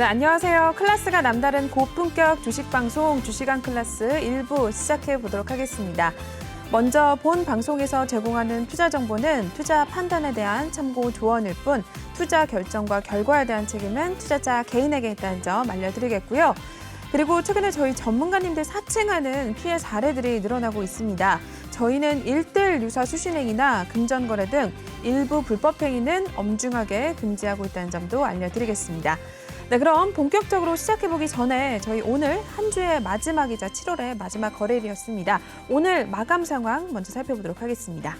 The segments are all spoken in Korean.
네, 안녕하세요. 클래스가 남다른 고품격 주식 방송 주식왕 클래스 1부 시작해 보도록 하겠습니다. 먼저 본 방송에서 제공하는 투자 정보는 투자 판단에 대한 참고 조언일 뿐 투자 결정과 결과에 대한 책임은 투자자 개인에게 있다는 점 알려드리겠고요. 그리고 최근에 저희 전문가님들 사칭하는 피해 사례들이 늘어나고 있습니다. 저희는 1:1 유사 수신행위나 금전거래 등 일부 불법 행위는 엄중하게 금지하고 있다는 점도 알려드리겠습니다. 네, 그럼 본격적으로 시작해보기 전에 저희 오늘 한 주의 마지막이자 7월의 마지막 거래일이었습니다. 오늘 마감 상황 먼저 살펴보도록 하겠습니다.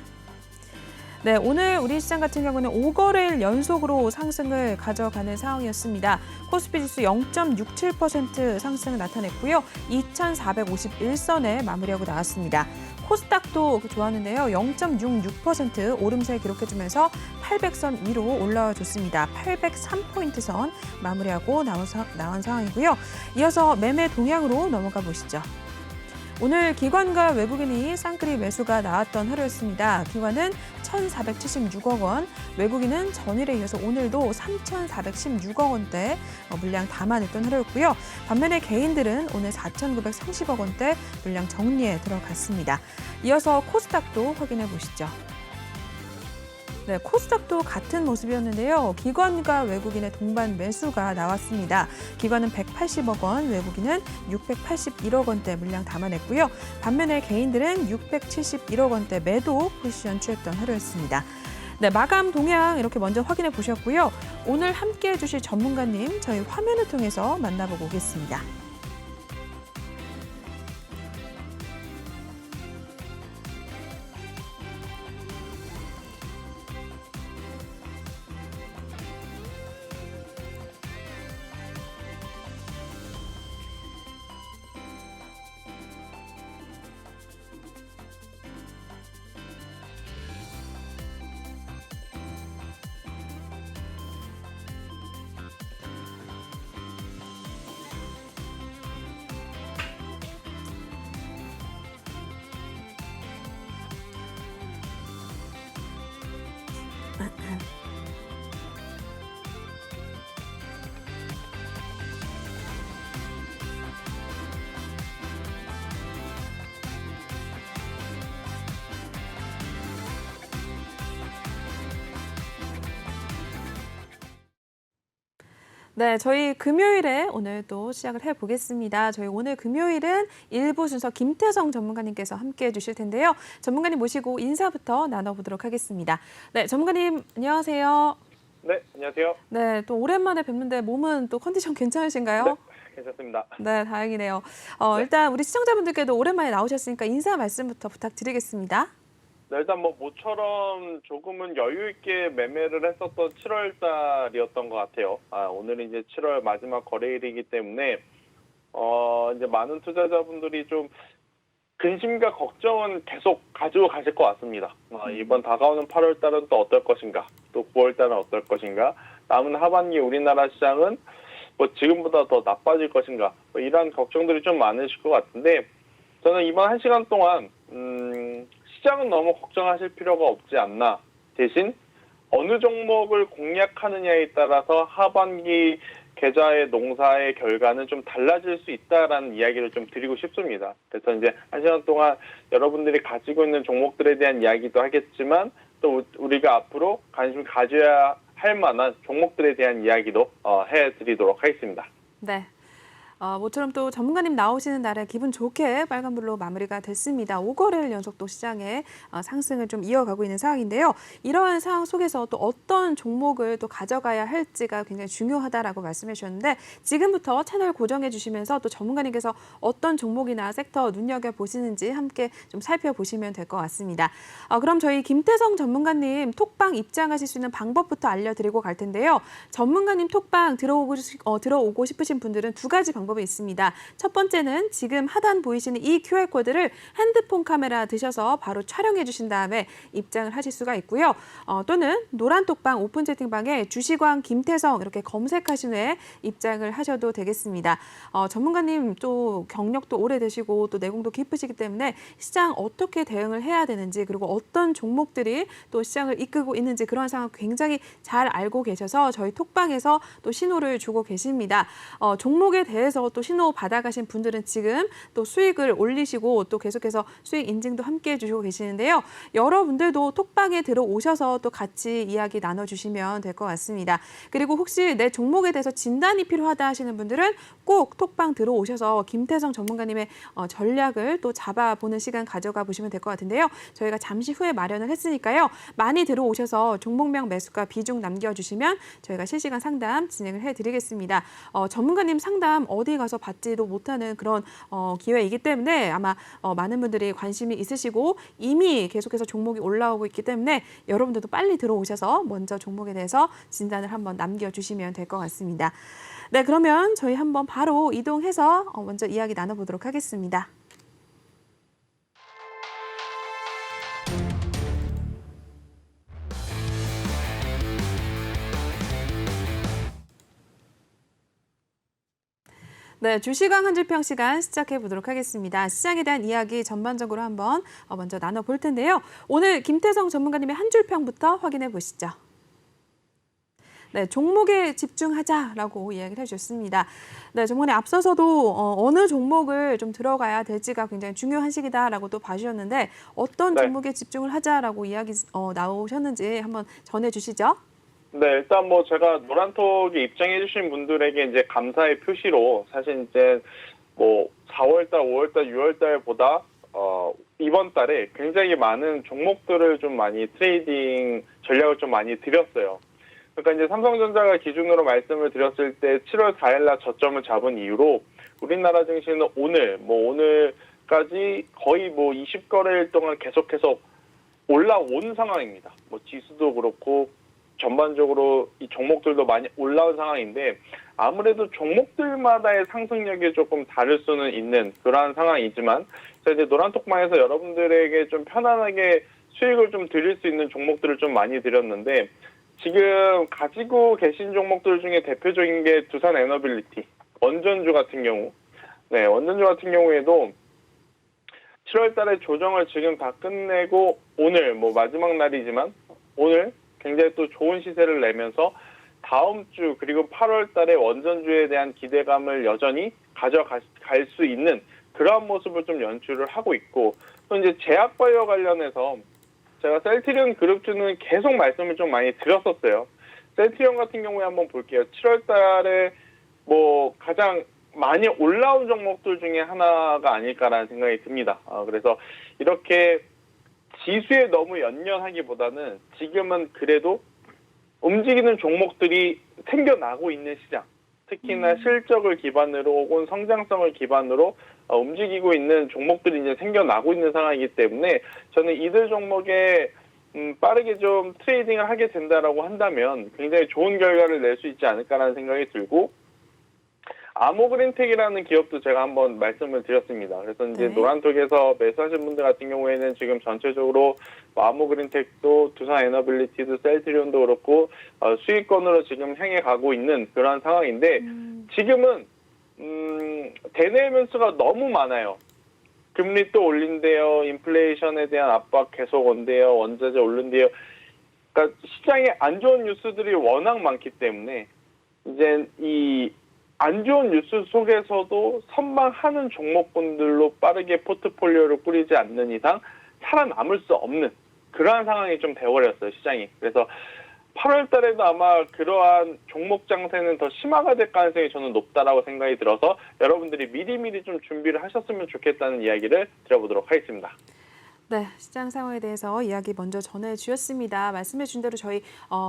네, 오늘 우리 시장 같은 경우는 5거래일 연속으로 상승을 가져가는 상황이었습니다. 코스피 지수 0.67% 상승을 나타냈고요. 2,451선에 마무리하고 나왔습니다. 코스닥도 좋았는데요. 0.66% 오름세 기록해주면서 800선 위로 올라와 줬습니다. 803포인트 선 마무리하고 나온 상황이고요. 이어서 매매 동향으로 넘어가 보시죠. 오늘 기관과 외국인이 쌍끌이 매수가 나왔던 하루였습니다. 기관은 1,476억 원, 외국인은 전일에 이어서 오늘도 3,416억 원대 물량 담아냈던 하루였고요. 반면에 개인들은 오늘 4,930억 원대 물량 정리에 들어갔습니다. 이어서 코스닥도 확인해 보시죠. 네, 코스닥도 같은 모습이었는데요. 기관과 외국인의 동반 매수가 나왔습니다. 기관은 180억 원, 외국인은 681억 원대 물량 담아냈고요. 반면에 개인들은 671억 원대 매도 포지션 취했던 하루였습니다. 네, 마감 동향 이렇게 먼저 확인해 보셨고요. 오늘 함께해 주실 전문가님 저희 화면을 통해서 만나보고 오겠습니다. 네, 저희 금요일에 오늘 또 시작을 해보겠습니다. 저희 오늘 금요일은 1부 순서 김태성 전문가님께서 함께해 주실 텐데요. 전문가님 모시고 인사부터 나눠보도록 하겠습니다. 네, 전문가님 안녕하세요. 네, 안녕하세요. 네, 또 오랜만에 뵙는데 몸은 또 컨디션 괜찮으신가요? 네, 괜찮습니다. 네, 다행이네요. 네. 일단 우리 시청자분들께도 오랜만에 나오셨으니까 인사 말씀부터 부탁드리겠습니다. 네, 일단 모처럼 조금은 여유 있게 매매를 했었던 7월 달이었던 것 같아요. 오늘은 이제 7월 마지막 거래일이기 때문에 이제 많은 투자자분들이 좀 근심과 걱정은 계속 가지고 가실 것 같습니다. 이번 다가오는 8월 달은 또 어떨 것인가, 또 9월 달은 어떨 것인가, 남은 하반기 우리나라 시장은 뭐 지금보다 더 나빠질 것인가, 뭐 이런 걱정들이 좀 많으실 것 같은데 저는 이번 1시간 동안 시장은 너무 걱정하실 필요가 없지 않나. 대신 어느 종목을 공략하느냐에 따라서 하반기 계좌의 농사의 결과는 좀 달라질 수 있다라는 이야기를 좀 드리고 싶습니다. 그래서 이제 1시간 동안 여러분들이 가지고 있는 종목들에 대한 이야기도 하겠지만 또 우리가 앞으로 관심 가져야 할 만한 종목들에 대한 이야기도 해드리도록 하겠습니다. 네. 모처럼 또 전문가님 나오시는 날에 기분 좋게 빨간불로 마무리가 됐습니다. 5거래일 연속 또 시장에 상승을 좀 이어가고 있는 상황인데요. 이러한 상황 속에서 또 어떤 종목을 또 가져가야 할지가 굉장히 중요하다라고 말씀해 주셨는데 지금부터 채널 고정해 주시면서 또 전문가님께서 어떤 종목이나 섹터 눈여겨보시는지 함께 좀 살펴보시면 될 것 같습니다. 그럼 저희 김태성 전문가님 톡방 입장하실 수 있는 방법부터 알려드리고 갈 텐데요. 전문가님 톡방 들어오고 싶으신 분들은 두 가지 방법 방법이 있습니다. 첫 번째는 지금 하단 보이시는 이 QR코드를 핸드폰 카메라 드셔서 바로 촬영해 주신 다음에 입장을 하실 수가 있고요. 또는 노란톡방 오픈 채팅방에 주식왕 김태성 이렇게 검색하신 후에 입장을 하셔도 되겠습니다. 전문가님 또 경력도 오래되시고 또 내공도 깊으시기 때문에 시장 어떻게 대응을 해야 되는지 그리고 어떤 종목들이 또 시장을 이끌고 있는지 그런 상황 굉장히 잘 알고 계셔서 저희 톡방에서 또 신호를 주고 계십니다. 종목에 대해서 또 신호 받아가신 분들은 지금 또 수익을 올리시고 또 계속해서 수익 인증도 함께 해주시고 계시는데요. 여러분들도 톡방에 들어오셔서 또 같이 이야기 나눠주시면 될 것 같습니다. 그리고 혹시 내 종목에 대해서 진단이 필요하다 하시는 분들은 꼭 톡방 들어오셔서 김태성 전문가님의 전략을 또 잡아보는 시간 가져가 보시면 될 것 같은데요. 저희가 잠시 후에 마련을 했으니까요. 많이 들어오셔서 종목명 매수가 비중 남겨주시면 저희가 실시간 상담 진행을 해드리겠습니다. 전문가님 상담 어디 가서 받지도 못하는 그런 기회이기 때문에 아마 많은 분들이 관심이 있으시고 이미 계속해서 종목이 올라오고 있기 때문에 여러분들도 빨리 들어오셔서 먼저 종목에 대해서 진단을 한번 남겨주시면 될 것 같습니다. 네, 그러면 저희 한번 바로 이동해서 먼저 이야기 나눠보도록 하겠습니다. 네, 주시강 한 줄평 시간 시작해 보도록 하겠습니다. 시장에 대한 이야기 전반적으로 한번 먼저 나눠볼 텐데요. 오늘 김태성 전문가님의 한 줄평부터 확인해 보시죠. 네, 종목에 집중하자라고 이야기를 해주셨습니다. 네, 전문가님 앞서서도 어느 종목을 좀 들어가야 될지가 굉장히 중요한 시기다라고 또 봐주셨는데 어떤 네. 종목에 집중을 하자라고 이야기 나오셨는지 한번 전해주시죠. 네, 일단 뭐 제가 노란톡에 입장해주신 분들에게 이제 감사의 표시로 사실 이제 뭐 4월달, 5월달, 6월달보다 이번 달에 굉장히 많은 종목들을 좀 많이 트레이딩 전략을 좀 많이 드렸어요. 그러니까 이제 삼성전자가 기준으로 말씀을 드렸을 때 7월 4일날 저점을 잡은 이후로 우리나라 증시는 오늘까지 거의 뭐 20거래일 동안 계속해서 올라온 상황입니다. 뭐 지수도 그렇고 전반적으로 이 종목들도 많이 올라온 상황인데 아무래도 종목들마다의 상승력이 조금 다를 수는 있는 그러한 상황이지만 제가 이제 노란톡방에서 여러분들에게 좀 편안하게 수익을 좀 드릴 수 있는 종목들을 좀 많이 드렸는데 지금 가지고 계신 종목들 중에 대표적인 게 두산 에너빌리티, 원전주 같은 경우. 네, 원전주 같은 경우에도 7월 달에 조정을 지금 다 끝내고 오늘 뭐 마지막 날이지만 오늘 굉장히 또 좋은 시세를 내면서 다음 주 그리고 8월 달에 원전주에 대한 기대감을 여전히 가져갈 수 있는 그러한 모습을 좀 연출을 하고 있고 또 이제 제약바이오 관련해서 제가 셀트리온 그룹주는 계속 말씀을 좀 많이 드렸었어요. 셀트리온 같은 경우에 한번 볼게요. 7월 달에 뭐 가장 많이 올라온 종목들 중에 하나가 아닐까라는 생각이 듭니다. 그래서 이렇게 지수에 너무 연연하기보다는 지금은 그래도 움직이는 종목들이 생겨나고 있는 시장, 특히나 실적을 기반으로 혹은 성장성을 기반으로 움직이고 있는 종목들이 이제 생겨나고 있는 상황이기 때문에 저는 이들 종목에 빠르게 좀 트레이딩을 하게 된다라고 한다면 굉장히 좋은 결과를 낼 수 있지 않을까라는 생각이 들고 아모그린텍이라는 기업도 제가 한번 말씀을 드렸습니다. 그래서 이제 노란톡에서 매수하신 분들 같은 경우에는 지금 전체적으로 아모그린텍도 두산 에너빌리티도 셀트리온도 그렇고 수익권으로 지금 향해 가고 있는 그런 상황인데 지금은 대내외 변수가 너무 많아요. 금리 또 올린대요. 인플레이션에 대한 압박 계속 온대요. 원자재 오른대요. 그러니까 시장에 안 좋은 뉴스들이 워낙 많기 때문에 이제 이 안 좋은 뉴스 속에서도 선방하는 종목군들로 빠르게 포트폴리오를 꾸리지 않는 이상 살아남을 수 없는 그러한 상황이 좀 되어버렸어요, 시장이. 그래서 8월 달에도 아마 그러한 종목 장세는 더 심화가 될 가능성이 저는 높다라고 생각이 들어서 여러분들이 미리미리 좀 준비를 하셨으면 좋겠다는 이야기를 드려보도록 하겠습니다. 네, 시장 상황에 대해서 이야기 먼저 전해주셨습니다. 말씀해준 대로 저희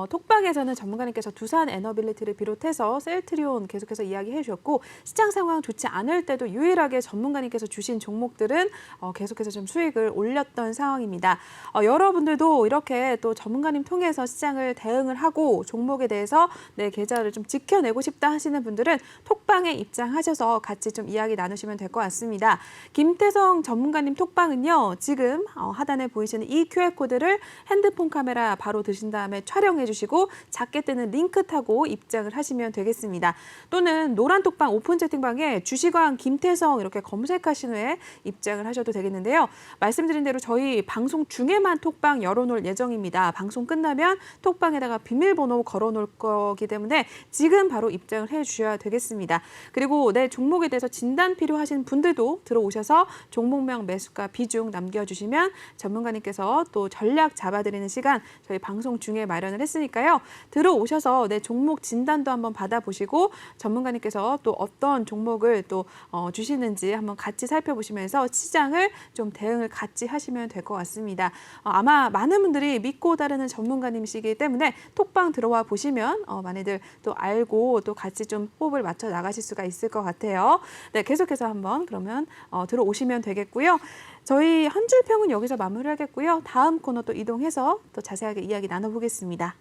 톡방에서는 전문가님께서 두산 에너빌리티를 비롯해서 셀트리온 계속해서 이야기해 주셨고 시장 상황 좋지 않을 때도 유일하게 전문가님께서 주신 종목들은 계속해서 좀 수익을 올렸던 상황입니다. 여러분들도 이렇게 또 전문가님 통해서 시장을 대응을 하고 종목에 대해서 내 계좌를 좀 지켜내고 싶다 하시는 분들은 톡방에 입장하셔서 같이 좀 이야기 나누시면 될 것 같습니다. 김태성 전문가님 톡방은요, 지금 하단에 보이시는 이 QR코드를 핸드폰 카메라 바로 드신 다음에 촬영해 주시고 작게 뜨는 링크 타고 입장을 하시면 되겠습니다. 또는 노란 톡방 오픈 채팅방에 주식왕 김태성 이렇게 검색하신 후에 입장을 하셔도 되겠는데요. 말씀드린 대로 저희 방송 중에만 톡방 열어놓을 예정입니다. 방송 끝나면 톡방에다가 비밀번호 걸어놓을 거기 때문에 지금 바로 입장을 해주셔야 되겠습니다. 그리고 내 종목에 대해서 진단 필요하신 분들도 들어오셔서 종목명 매수가 비중 남겨주시면 전문가님께서 또 전략 잡아드리는 시간 저희 방송 중에 마련을 했으니까요. 들어오셔서 내 종목 진단도 한번 받아보시고 전문가님께서 또 어떤 종목을 또 주시는지 한번 같이 살펴보시면서 시장을 좀 대응을 같이 하시면 될 것 같습니다. 아마 많은 분들이 믿고 따르는 전문가님이시기 때문에 톡방 들어와 보시면 많이들 또 알고 또 같이 좀 호흡을 맞춰 나가실 수가 있을 것 같아요. 네, 계속해서 한번 그러면 들어오시면 되겠고요. 저희 한 줄 평은 여기서 마무리하겠고요. 다음 코너 또 이동해서 또 자세하게 이야기 나눠보겠습니다.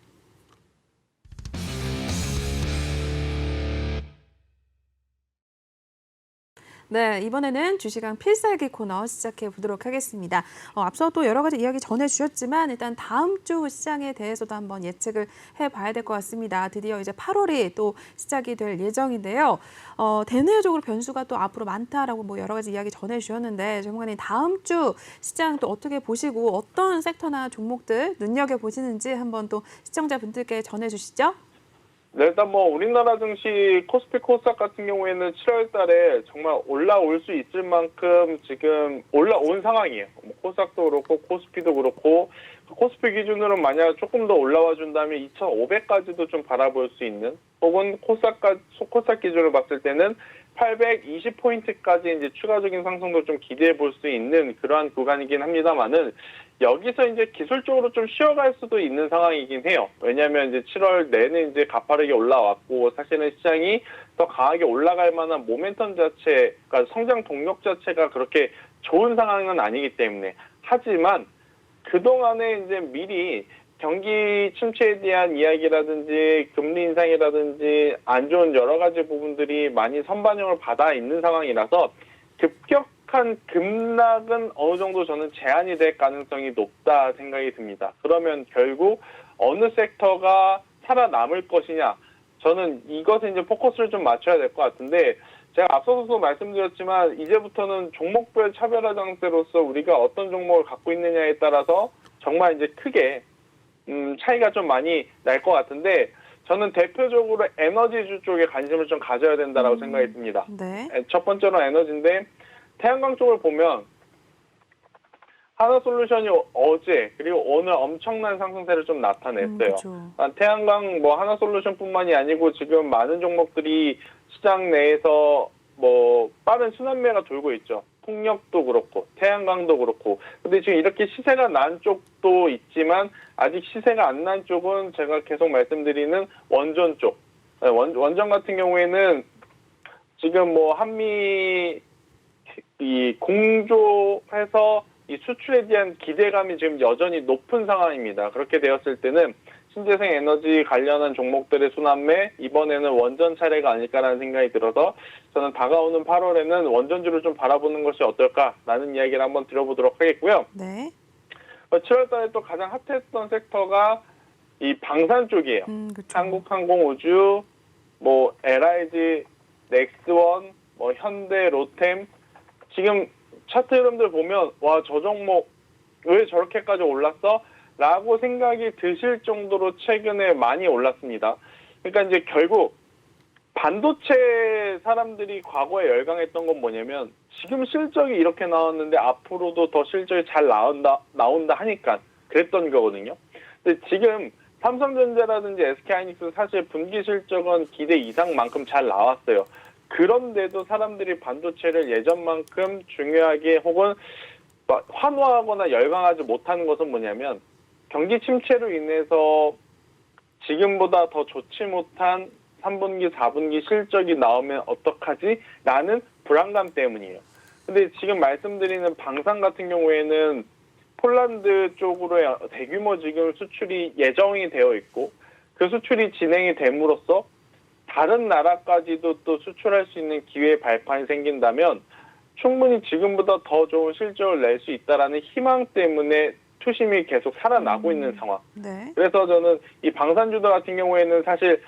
네, 이번에는 주식왕 필살기 코너 시작해 보도록 하겠습니다. 앞서 또 여러 가지 이야기 전해주셨지만 일단 다음 주 시장에 대해서도 한번 예측을 해봐야 될 것 같습니다. 드디어 이제 8월이 또 시작이 될 예정인데요. 대내적으로 변수가 또 앞으로 많다라고 뭐 여러 가지 이야기 전해주셨는데 전문가님 다음 주 시장 또 어떻게 보시고 어떤 섹터나 종목들 눈여겨보시는지 한번 또 시청자분들께 전해주시죠. 네, 일단 뭐 우리나라 증시 코스피 코스닥 같은 경우에는 7월 달에 정말 올라올 수 있을 만큼 지금 올라온 상황이에요. 뭐 코스닥도 그렇고 코스피도 그렇고 코스피 기준으로 만약 조금 더 올라와 준다면 2,500까지도 좀 바라볼 수 있는 혹은 코스닥 기준으로 봤을 때는 820포인트까지 이제 추가적인 상승도 좀 기대해 볼 수 있는 그러한 구간이긴 합니다만은 여기서 이제 기술적으로 좀 쉬어갈 수도 있는 상황이긴 해요. 왜냐하면 이제 7월 내내 이제 가파르게 올라왔고 사실은 시장이 더 강하게 올라갈 만한 모멘텀 자체가 성장 동력 자체가 그렇게 좋은 상황은 아니기 때문에 하지만 그동안에 이제 미리 경기 침체에 대한 이야기라든지 금리 인상이라든지 안 좋은 여러 가지 부분들이 많이 선반영을 받아 있는 상황이라서 급격한 급락은 어느 정도 저는 제한이 될 가능성이 높다 생각이 듭니다. 그러면 결국 어느 섹터가 살아남을 것이냐, 저는 이것에 이제 포커스를 좀 맞춰야 될 것 같은데 제가 앞서서도 말씀드렸지만 이제부터는 종목별 차별화 장세로서 우리가 어떤 종목을 갖고 있느냐에 따라서 정말 이제 크게 차이가 좀 많이 날 것 같은데 저는 대표적으로 에너지주 쪽에 관심을 좀 가져야 된다라고 생각이 듭니다. 네. 첫 번째로 에너지인데 태양광 쪽을 보면 하나솔루션이 어제 그리고 오늘 엄청난 상승세를 좀 나타냈어요. 그렇죠. 태양광 뭐 하나솔루션뿐만이 아니고 지금 많은 종목들이 시장 내에서 뭐 빠른 순환매가 돌고 있죠. 풍력도 그렇고 태양광도 그렇고. 근데 지금 이렇게 시세가 난 쪽도 있지만 아직 시세가 안 난 쪽은 제가 계속 말씀드리는 원전 쪽. 원전 같은 경우에는 지금 뭐 한미 이 공조해서 이 수출에 대한 기대감이 지금 여전히 높은 상황입니다. 그렇게 되었을 때는 신재생 에너지 관련한 종목들의 순환매, 이번에는 원전 차례가 아닐까라는 생각이 들어서 저는 다가오는 8월에는 원전주를 좀 바라보는 것이 어떨까라는 이야기를 한번 드려보도록 하겠고요. 네. 7월 달에 또 가장 핫했던 섹터가 이 방산 쪽이에요. 그렇죠. 한국항공우주, 뭐 LIG, 넥스원, 뭐 현대, 로템. 지금 차트 흐름들 보면 와, 저 종목 왜 저렇게까지 올랐어? 라고 생각이 드실 정도로 최근에 많이 올랐습니다. 그러니까 이제 결국 반도체 사람들이 과거에 열광했던 건 뭐냐면 지금 실적이 이렇게 나왔는데 앞으로도 더 실적이 잘 나온다 하니까 그랬던 거거든요. 근데 지금 삼성전자라든지 SK하이닉스 사실 분기 실적은 기대 이상만큼 잘 나왔어요. 그런데도 사람들이 반도체를 예전만큼 중요하게 혹은 환호하거나 열광하지 못하는 것은 뭐냐면 경기 침체로 인해서 지금보다 더 좋지 못한 3분기, 4분기 실적이 나오면 어떡하지? 라는 불안감 때문이에요. 근데 지금 말씀드리는 방산 같은 경우에는 폴란드 쪽으로 대규모 지금 수출이 예정이 되어 있고 그 수출이 진행이 됨으로써 다른 나라까지도 또 수출할 수 있는 기회의 발판이 생긴다면 충분히 지금보다 더 좋은 실적을 낼 수 있다라는 희망 때문에 투심이 계속 살아나고 있는 상황. 네. 그래서 저는 이 방산주들 같은 경우에는 사실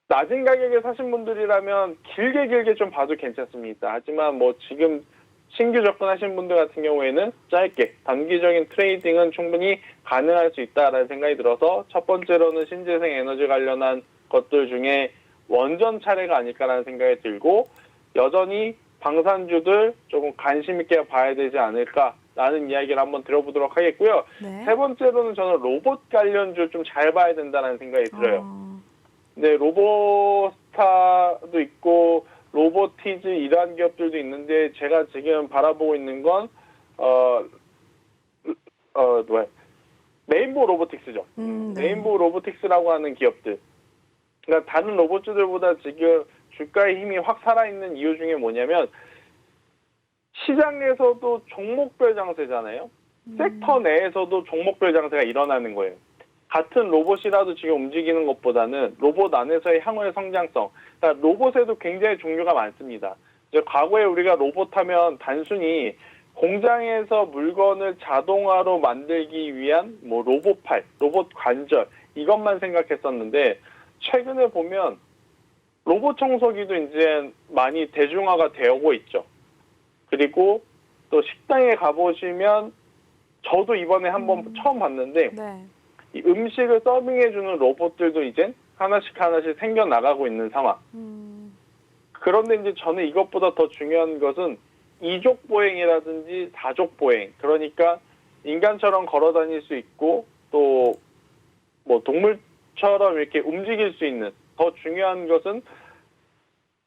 낮은 가격에 사신 분들이라면 길게 좀 봐도 괜찮습니다. 하지만 뭐 지금 신규 접근하신 분들 같은 경우에는 짧게 단기적인 트레이딩은 충분히 가능할 수 있다라는 생각이 들어서 첫 번째로는 신재생 에너지 관련한 것들 중에 원전 차례가 아닐까라는 생각이 들고 여전히 방산주들 조금 관심 있게 봐야 되지 않을까라는 이야기를 한번 들어보도록 하겠고요. 네. 세 번째로는 저는 로봇 관련주 좀 잘 봐야 된다는 생각이 들어요. 네, 로보스타도 있고 로보티즈 이러한 기업들도 있는데 제가 지금 바라보고 있는 건 레인보우 로보틱스죠. 네. 레인보우 로보틱스라고 하는 기업들. 그러니까 다른 로봇주들보다 지금 주가의 힘이 확 살아있는 이유 중에 뭐냐면 시장에서도 종목별 장세잖아요. 섹터 내에서도 종목별 장세가 일어나는 거예요. 같은 로봇이라도 지금 움직이는 것보다는 로봇 안에서의 향후의 성장성. 그러니까 로봇에도 굉장히 종류가 많습니다. 이제 과거에 우리가 로봇 하면 단순히 공장에서 물건을 자동화로 만들기 위한 뭐 로봇팔, 로봇 관절 이것만 생각했었는데 최근에 보면 로봇 청소기도 이제 많이 대중화가 되고 있죠. 그리고 또 식당에 가보시면 저도 이번에 한번 처음 봤는데 네. 이 음식을 서빙해주는 로봇들도 이제 하나씩 생겨나가고 있는 상황. 그런데 이제 저는 이것보다 더 중요한 것은 이족 보행이라든지 사족 보행. 그러니까 인간처럼 걸어 다닐 수 있고 또 뭐 동물처럼 이렇게 움직일 수 있는 더 중요한 것은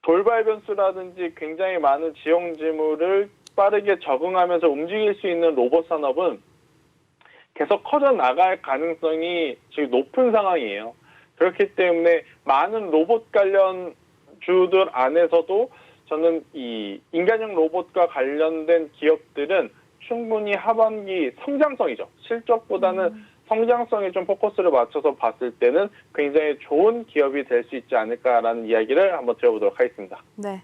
돌발 변수라든지 굉장히 많은 지형지물을 빠르게 적응하면서 움직일 수 있는 로봇 산업은 계속 커져 나갈 가능성이 지금 높은 상황이에요. 그렇기 때문에 많은 로봇 관련 주들 안에서도 저는 이 인간형 로봇과 관련된 기업들은 충분히 하반기 성장성이죠. 실적보다는 성장성에 좀 포커스를 맞춰서 봤을 때는 굉장히 좋은 기업이 될 수 있지 않을까라는 이야기를 한번 드려보도록 하겠습니다. 네.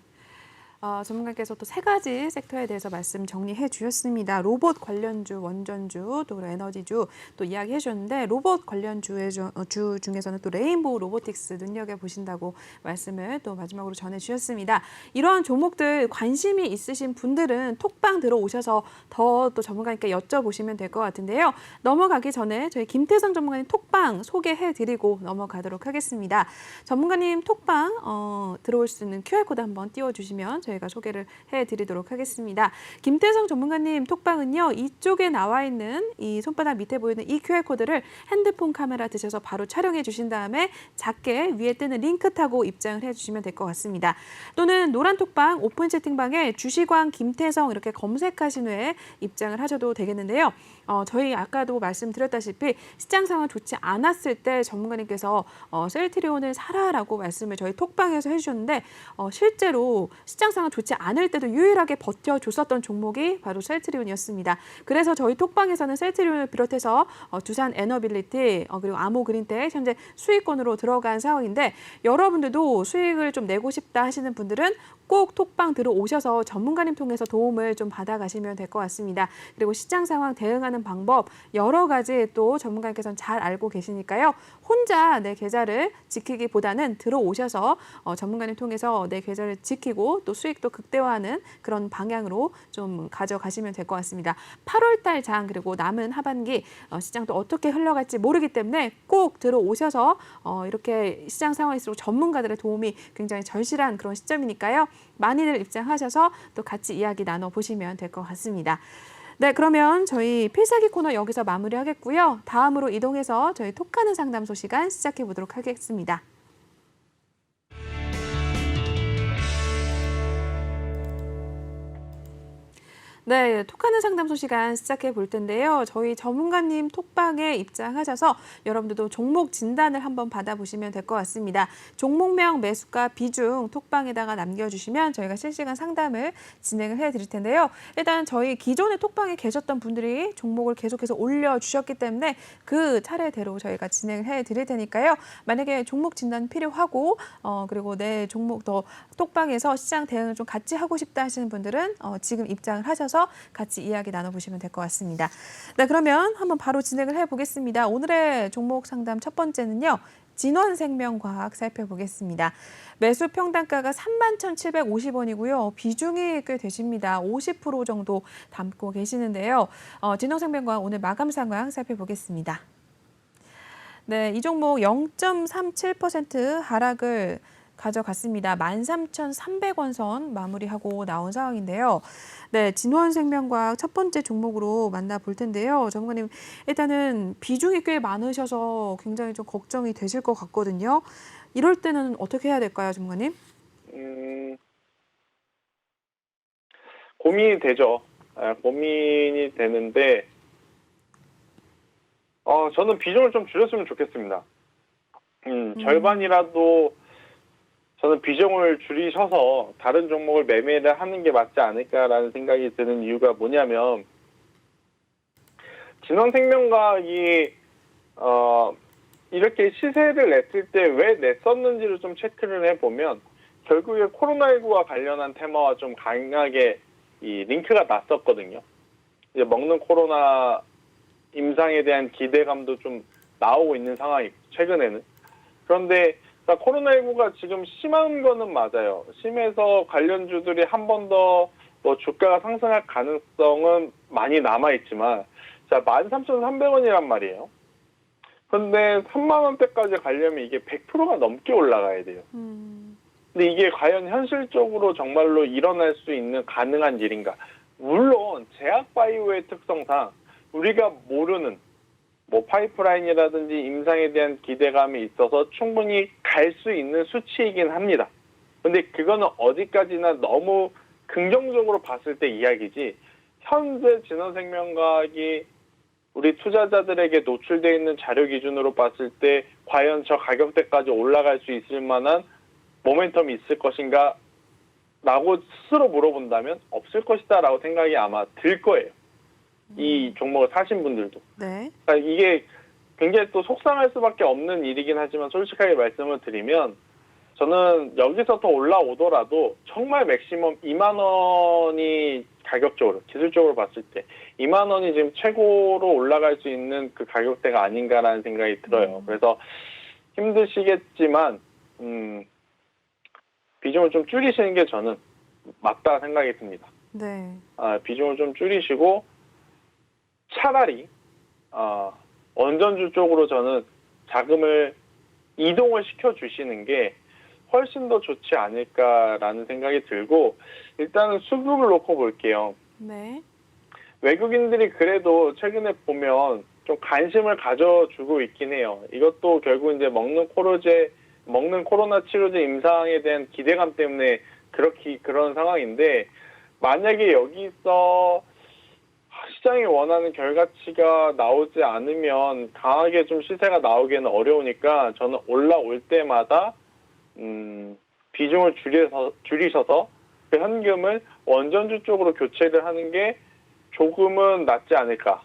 전문가께서 또 세 가지 섹터에 대해서 말씀 정리해 주셨습니다. 로봇 관련주, 원전주, 또 에너지주 또 이야기해 주셨는데 로봇 관련주의 주 중에서는 또 레인보우 로보틱스 눈여겨보신다고 말씀을 또 마지막으로 전해 주셨습니다. 이러한 종목들 관심이 있으신 분들은 톡방 들어오셔서 더 또 전문가님께 여쭤보시면 될 것 같은데요. 넘어가기 전에 저희 김태성 전문가님 톡방 소개해 드리고 넘어가도록 하겠습니다. 전문가님 톡방 들어올 수 있는 QR코드 한번 띄워주시면 저희가 소개를 해드리도록 하겠습니다. 김태성 전문가님 톡방은요. 이쪽에 나와 있는 이 손바닥 밑에 보이는 이 QR코드를 핸드폰 카메라 드셔서 바로 촬영해 주신 다음에 작게 위에 뜨는 링크 타고 입장을 해주시면 될 것 같습니다. 또는 노란 톡방 오픈 채팅방에 주식왕 김태성 이렇게 검색하신 후에 입장을 하셔도 되겠는데요. 저희 아까도 말씀드렸다시피 시장 상황 좋지 않았을 때 전문가님께서 셀트리온을 사라라고 말씀을 저희 톡방에서 해주셨는데 실제로 시장 상황 좋지 않을 때도 유일하게 버텨줬었던 종목이 바로 셀트리온이었습니다. 그래서 저희 톡방에서는 셀트리온을 비롯해서 두산 에너빌리티 그리고 아모그린텍 현재 수익권으로 들어간 상황인데 여러분들도 수익을 좀 내고 싶다 하시는 분들은 꼭 톡방 들어오셔서 전문가님 통해서 도움을 좀 받아가시면 될 것 같습니다. 그리고 시장 상황 대응하는 방법 여러 가지 또 전문가님께서는 잘 알고 계시니까요. 혼자 내 계좌를 지키기보다는 들어오셔서 전문가님 통해서 내 계좌를 지키고 또 수익도 극대화하는 그런 방향으로 좀 가져가시면 될 것 같습니다. 8월 달 장 그리고 남은 하반기 시장도 어떻게 흘러갈지 모르기 때문에 꼭 들어오셔서 이렇게 시장 상황일수록 전문가들의 도움이 굉장히 절실한 그런 시점이니까요. 많이들 입장하셔서 또 같이 이야기 나눠보시면 될 것 같습니다. 네, 그러면 저희 필살기 코너 여기서 마무리하겠고요. 다음으로 이동해서 저희 톡하는 상담소 시간 시작해 보도록 하겠습니다. 네, 톡하는 상담소 시간 시작해 볼 텐데요. 저희 전문가님 톡방에 입장하셔서 여러분들도 종목 진단을 한번 받아보시면 될 것 같습니다. 종목명, 매수가, 비중 톡방에다가 남겨주시면 저희가 실시간 상담을 진행을 해드릴 텐데요. 일단 저희 기존에 톡방에 계셨던 분들이 종목을 계속해서 올려주셨기 때문에 그 차례대로 저희가 진행을 해드릴 테니까요. 만약에 종목 진단 필요하고 그리고 내 종목 더 톡방에서 시장 대응을 좀 같이 하고 싶다 하시는 분들은 지금 입장을 하셔서 같이 이야기 나눠보시면 될 것 같습니다. 네, 그러면 한번 바로 진행을 해보겠습니다. 오늘의 종목 상담 첫 번째는요. 진원생명과학 살펴보겠습니다. 매수 평단가가 31,750원이고요. 비중이 꽤 되십니다. 50% 정도 담고 계시는데요. 진원생명과학 오늘 마감 상황 살펴보겠습니다. 네, 이 종목 0.37% 하락을 가져갔습니다. 13,300원 선 마무리하고 나온 상황인데요. 네, 진원생명과학 첫 번째 종목으로 만나볼 텐데요. 전문가님, 일단은 비중이 꽤 많으셔서 굉장히 좀 걱정이 되실 것 같거든요. 이럴 때는 어떻게 해야 될까요, 전문가님? 고민이 되죠. 고민이 되는데 저는 비중을 좀 줄였으면 좋겠습니다. 절반이라도 저는 비중을 줄이셔서 다른 종목을 매매를 하는 게 맞지 않을까라는 생각이 드는 이유가 뭐냐면 진원생명과학이 이렇게 시세를 냈을 때 왜 냈었는지를 좀 체크를 해보면 결국에 코로나19와 관련한 테마와 좀 강하게 이 링크가 났었거든요. 이제 먹는 코로나 임상에 대한 기대감도 좀 나오고 있는 상황이고 최근에는. 그런데 코로나19가 지금 심한 거는 맞아요. 심해서 관련주들이 한 번 더 뭐 주가가 상승할 가능성은 많이 남아있지만 자 13,300원이란 말이에요. 그런데 3만 원대까지 가려면 이게 100%가 넘게 올라가야 돼요. 근데 이게 과연 현실적으로 정말로 일어날 수 있는 가능한 일인가? 물론 제약바이오의 특성상 우리가 모르는 뭐 파이프라인이라든지 임상에 대한 기대감이 있어서 충분히 갈 수 있는 수치이긴 합니다. 근데 그거는 어디까지나 너무 긍정적으로 봤을 때 이야기지 현재 진원생명과학이 우리 투자자들에게 노출되어 있는 자료 기준으로 봤을 때 과연 저 가격대까지 올라갈 수 있을 만한 모멘텀이 있을 것인가 라고 스스로 물어본다면 없을 것이다 라고 생각이 아마 들 거예요. 이 종목을 사신 분들도. 네. 그러니까 이게 굉장히 또 속상할 수밖에 없는 일이긴 하지만 솔직하게 말씀을 드리면 저는 여기서 더 올라오더라도 정말 맥시멈 2만 원이 가격적으로 기술적으로 봤을 때 2만 원이 지금 최고로 올라갈 수 있는 그 가격대가 아닌가라는 생각이 들어요. 그래서 힘드시겠지만 비중을 좀 줄이시는 게 저는 맞다 생각이 듭니다. 네. 비중을 좀 줄이시고 차라리 원전주 쪽으로 저는 자금을 이동을 시켜주시는 게 훨씬 더 좋지 않을까라는 생각이 들고 일단은 수급을 놓고 볼게요. 네. 외국인들이 그래도 최근에 보면 좀 관심을 가져주고 있긴 해요. 이것도 결국 이제 먹는 코로나 치료제 임상에 대한 기대감 때문에 그런 상황인데 만약에 여기서 시장이 원하는 결과치가 나오지 않으면 강하게 좀 시세가 나오기는 어려우니까 저는 올라올 때마다 비중을 줄이셔서 그 현금을 원전주 쪽으로 교체를 하는 게 조금은 낫지 않을까.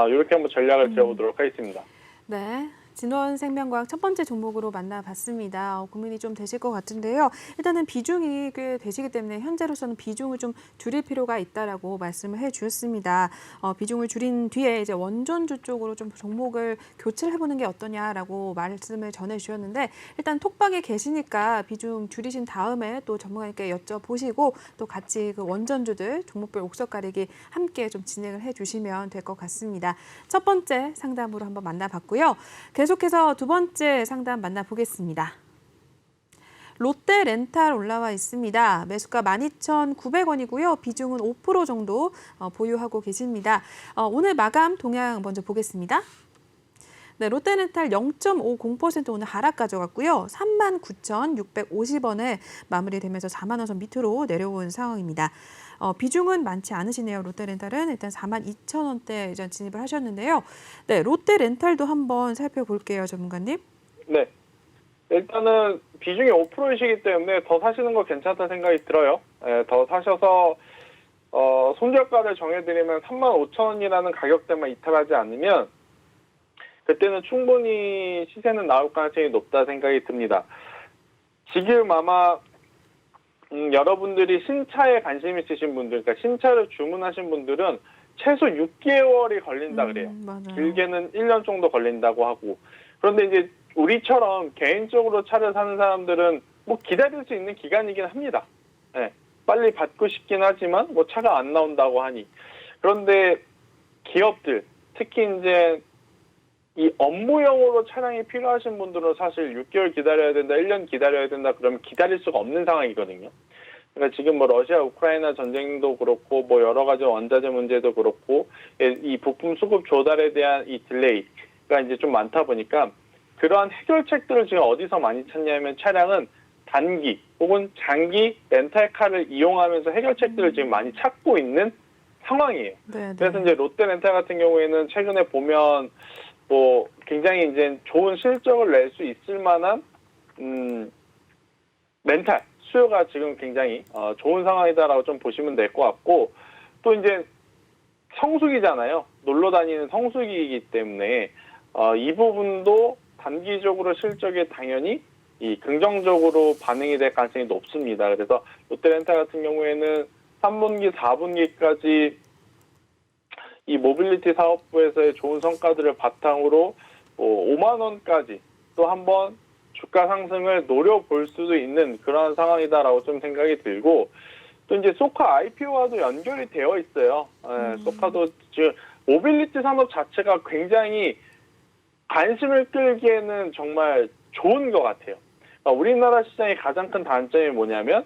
이렇게 한번 전략을 드려보도록 하겠습니다. 네. 진원생명과학 첫 번째 종목으로 만나봤습니다. 고민이 좀 되실 것 같은데요. 일단은 비중이 꽤 되시기 때문에 현재로서는 비중을 좀 줄일 필요가 있다라고 말씀을 해주셨습니다. 비중을 줄인 뒤에 이제 원전주 쪽으로 좀 종목을 교체를 해보는 게 어떠냐라고 말씀을 전해주셨는데 일단 톡방에 계시니까 비중 줄이신 다음에 또 전문가님께 여쭤보시고 또 같이 그 원전주들 종목별 옥석 가리기 함께 좀 진행을 해주시면 될 것 같습니다. 첫 번째 상담으로 한번 만나봤고요. 계속해서 두 번째 상담 만나보겠습니다. 롯데렌탈 올라와 있습니다. 매수가 12,900원이고요. 비중은 5% 정도 보유하고 계십니다. 오늘 마감 동향 먼저 보겠습니다. 네, 롯데렌탈 0.50% 오늘 하락 가져갔고요. 39,650원에 마무리되면서 4만 원 선 밑으로 내려온 상황입니다. 비중은 많지 않으시네요. 롯데렌탈은 일단 42,000원대 이전 진입을 하셨는데요. 네, 롯데렌탈도 한번 살펴볼게요, 전문가님. 네. 일단은 비중이 5%이시기 때문에 더 사시는 거 괜찮다 생각이 들어요. 예, 더 사셔서 손절가를 정해드리면 35,000원이라는 가격대만 이탈하지 않으면 그때는 충분히 시세는 나올 가능성이 높다 생각이 듭니다. 지금 아마 여러분들이 신차에 관심 있으신 분들, 그러니까 신차를 주문하신 분들은 최소 6개월이 걸린다 그래요. 맞아요. 길게는 1년 정도 걸린다고 하고. 그런데 이제 우리처럼 개인적으로 차를 사는 사람들은 뭐 기다릴 수 있는 기간이긴 합니다. 네, 빨리 받고 싶긴 하지만 뭐 차가 안 나온다고 하니. 그런데 기업들, 특히 이제 이 업무용으로 차량이 필요하신 분들은 사실 6개월 기다려야 된다, 1년 기다려야 된다, 그러면 기다릴 수가 없는 상황이거든요. 그러니까 지금 뭐 러시아, 우크라이나 전쟁도 그렇고, 뭐 여러 가지 원자재 문제도 그렇고, 이 부품 수급 조달에 대한 이 딜레이가 이제 좀 많다 보니까 그러한 해결책들을 지금 어디서 많이 찾냐면 차량은 단기 혹은 장기 렌탈카를 이용하면서 해결책들을 지금 많이 찾고 있는 상황이에요. 네. 그래서 이제 롯데렌탈 같은 경우에는 최근에 보면 뭐 굉장히 이제 좋은 실적을 낼 수 있을 만한 렌탈 수요가 지금 굉장히 좋은 상황이다라고 좀 보시면 될 것 같고, 또 이제 성수기잖아요. 놀러 다니는 성수기이기 때문에 이 부분도 단기적으로 실적에 당연히 이 긍정적으로 반응이 될 가능성이 높습니다. 그래서 롯데렌탈 같은 경우에는 3분기, 4분기까지 이 모빌리티 사업부에서의 좋은 성과들을 바탕으로 5만 원까지 또 한번 주가 상승을 노려볼 수도 있는 그런 상황이다라고 좀 생각이 들고, 또 이제 소카 IPO와도 연결이 되어 있어요. 소카도 지금 모빌리티 산업 자체가 굉장히 관심을 끌기에는 정말 좋은 것 같아요. 그러니까 우리나라 시장의 가장 큰 단점이 뭐냐면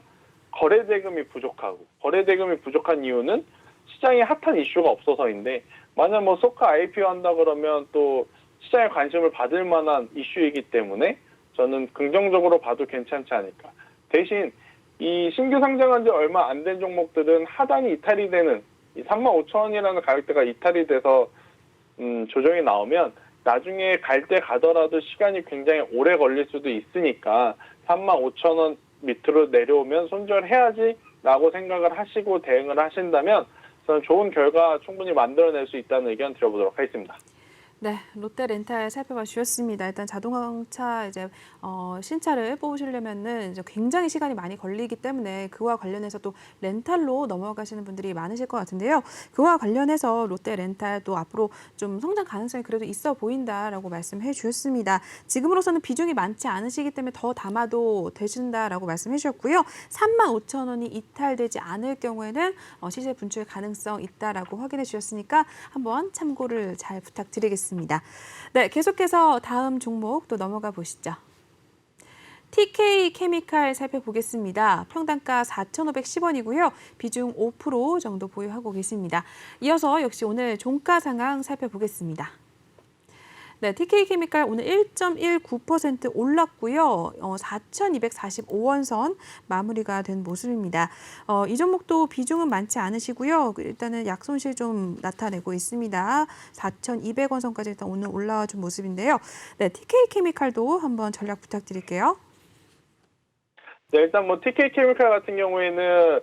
거래 대금이 부족하고, 거래 대금이 부족한 이유는 시장에 핫한 이슈가 없어서인데, 만약 뭐 소카 IPO 한다 그러면 또 시장에 관심을 받을 만한 이슈이기 때문에 저는 긍정적으로 봐도 괜찮지 않을까. 대신 이 신규 상장한 지 얼마 안 된 종목들은 하단이 이탈이 되는 이 35,000원이라는 가격대가 이탈이 돼서 조정이 나오면 나중에 갈 때 가더라도 시간이 굉장히 오래 걸릴 수도 있으니까 35,000원 밑으로 내려오면 손절해야지 라고 생각을 하시고 대응을 하신다면 저는 좋은 결과 충분히 만들어낼 수 있다는 의견 드려보도록 하겠습니다. 네, 롯데렌탈 살펴봐 주셨습니다. 일단 자동차 이제 신차를 뽑으시려면은 이제 굉장히 시간이 많이 걸리기 때문에 그와 관련해서 또 렌탈로 넘어가시는 분들이 많으실 것 같은데요. 그와 관련해서 롯데렌탈 또 앞으로 좀 성장 가능성이 그래도 있어 보인다라고 말씀해 주셨습니다. 지금으로서는 비중이 많지 않으시기 때문에 더 담아도 되신다라고 말씀해 주셨고요. 35,000원이 이탈되지 않을 경우에는 시세 분출 가능성 있다라고 확인해 주셨으니까 한번 참고를 잘 부탁드리겠습니다. 네, 계속해서 다음 종목 또 넘어가 보시죠. TK 케미칼 살펴보겠습니다. 평단가 4,510원이고요. 비중 5% 정도 보유하고 계십니다. 이어서 역시 오늘 종가 상황 살펴보겠습니다. 네, TK 케미칼 오늘 1.19% 올랐고요. 4,245원 선 마무리가 된 모습입니다. 이 종목도 비중은 많지 않으시고요. 일단은 약손실 좀 나타내고 있습니다. 4,200원 선까지 일단 오늘 올라와 준 모습인데요. 네, TK 케미칼도 한번 전략 부탁드릴게요. 네, 일단 뭐 TK 케미칼 같은 경우에는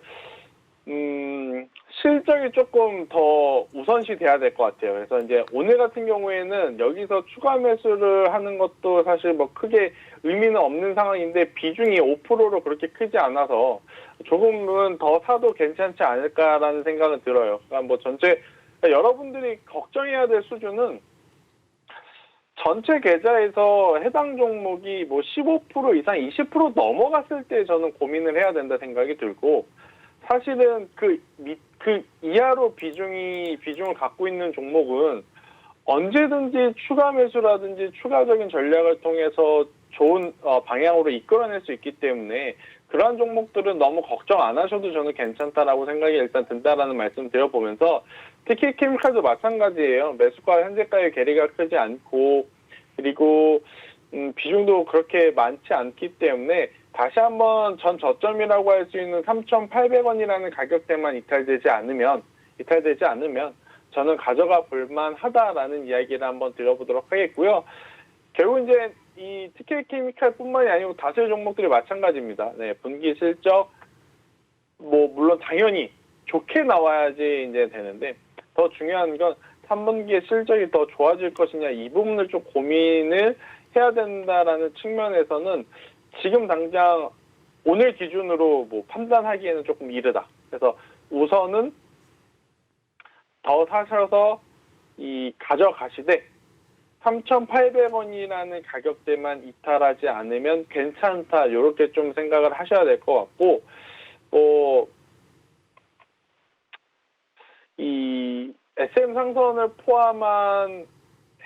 실적이 조금 더 우선시 돼야 될 것 같아요. 그래서 이제 오늘 같은 경우에는 여기서 추가 매수를 하는 것도 사실 뭐 크게 의미는 없는 상황인데 비중이 5%로 그렇게 크지 않아서 조금은 더 사도 괜찮지 않을까라는 생각은 들어요. 그러니까 뭐 그러니까 여러분들이 걱정해야 될 수준은 전체 계좌에서 해당 종목이 뭐 15% 이상 20% 넘어갔을 때 저는 고민을 해야 된다 생각이 들고, 사실은 그 이하로 비중을 갖고 있는 종목은 언제든지 추가 매수라든지 추가적인 전략을 통해서 좋은 방향으로 이끌어낼 수 있기 때문에 그러한 종목들은 너무 걱정 안 하셔도 저는 괜찮다라고 생각이 일단 든다라는 말씀 드려보면서, 특히 케미칼도 마찬가지예요. 매수가 현재가의 괴리가 크지 않고 그리고 비중도 그렇게 많지 않기 때문에 다시 한번 전 저점이라고 할 수 있는 3,800원이라는 가격대만 이탈되지 않으면 저는 가져가 볼만 하다라는 이야기를 한번 드려보도록 하겠고요. 결국 이제 이 TK케미칼뿐만이 아니고 다수의 종목들이 마찬가지입니다. 네, 분기 실적 물론 당연히 좋게 나와야지 이제 되는데 더 중요한 건 3분기에 실적이 더 좋아질 것이냐 이 부분을 좀 고민을 해야 된다라는 측면에서는 지금 당장 오늘 기준으로 판단하기에는 조금 이르다. 그래서 우선은 더 사셔서 가져가시되 3,800원이라는 가격대만 이탈하지 않으면 괜찮다. 이렇게 좀 생각을 하셔야 될 것 같고 이 SM 상선을 포함한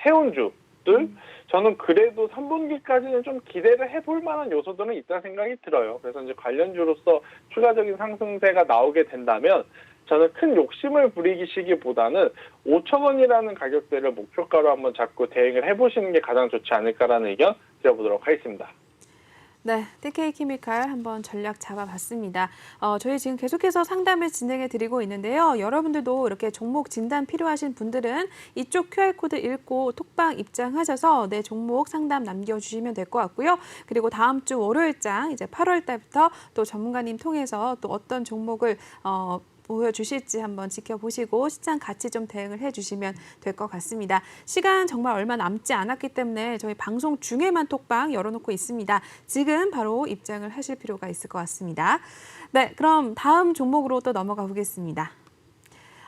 해운주들 저는 그래도 3분기까지는 좀 기대를 해볼 만한 요소들은 있다는 생각이 들어요. 그래서 이제 관련주로서 추가적인 상승세가 나오게 된다면 저는 큰 욕심을 부리시기보다는 5,000원이라는 가격대를 목표가로 한번 잡고 대응을 해보시는 게 가장 좋지 않을까라는 의견 드려보도록 하겠습니다. 네, TK케미칼 한번 전략 잡아봤습니다. 저희 지금 계속해서 상담을 진행해 드리고 있는데요. 여러분들도 이렇게 종목 진단 필요하신 분들은 이쪽 QR코드 읽고 톡방 입장하셔서 내 종목 상담 남겨주시면 될 것 같고요. 그리고 다음 주 월요일장 이제 8월 달부터 또 전문가님 통해서 또 어떤 종목을 보여주실지 한번 지켜보시고 시장 같이 좀 대응을 해주시면 될 것 같습니다. 시간 정말 얼마 남지 않았기 때문에 저희 방송 중에만 톡방 열어놓고 있습니다. 지금 바로 입장을 하실 필요가 있을 것 같습니다. 네, 그럼 다음 종목으로 또 넘어가 보겠습니다.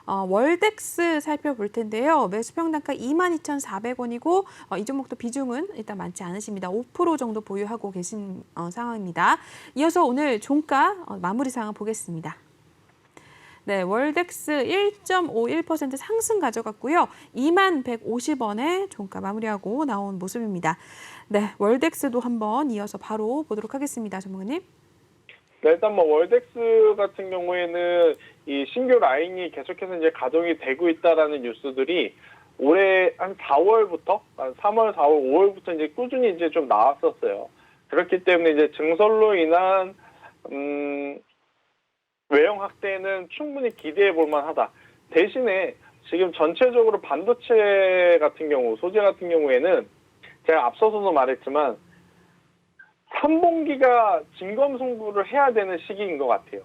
월덱스 살펴볼 텐데요. 매수평단가 22,400원이고 이 종목도 비중은 일단 많지 않으십니다. 5% 정도 보유하고 계신 상황입니다. 이어서 오늘 종가 마무리 상황 보겠습니다. 네, 월덱스 1.51% 상승 가져갔고요. 21,150원에 종가 마무리하고 나온 모습입니다. 네, 월덱스도 한번 이어서 바로 보도록 하겠습니다. 전문가님. 네, 일단 월덱스 같은 경우에는 이 신규 라인이 계속해서 이제 가동이 되고 있다라는 뉴스들이 올해 한 4월부터, 한 3월, 4월, 5월부터 이제 꾸준히 이제 좀 나왔었어요. 그렇기 때문에 이제 증설로 인한 외형 확대는 충분히 기대해 볼 만하다. 대신에 지금 전체적으로 반도체 같은 경우, 소재 같은 경우에는 제가 앞서서도 말했지만 3분기가 진검승부를 해야 되는 시기인 것 같아요.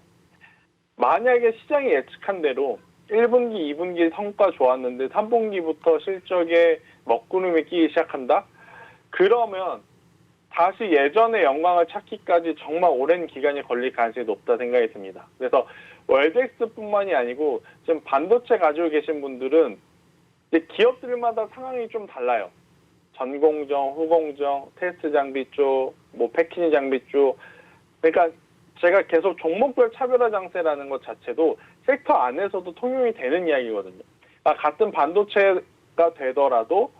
만약에 시장이 예측한 대로 1분기, 2분기 성과 좋았는데 3분기부터 실적에 먹구름이 끼기 시작한다? 그러면 다시 예전의 영광을 찾기까지 정말 오랜 기간이 걸릴 가능성이 높다 생각이 듭니다. 그래서 월덱스뿐만이 아니고 지금 반도체 가지고 계신 분들은 이제 기업들마다 상황이 좀 달라요. 전공정, 후공정, 테스트 장비 쪽, 패키징 장비 쪽. 그러니까 제가 계속 종목별 차별화 장세라는 것 자체도 섹터 안에서도 통용이 되는 이야기거든요. 그러니까 같은 반도체가 되더라도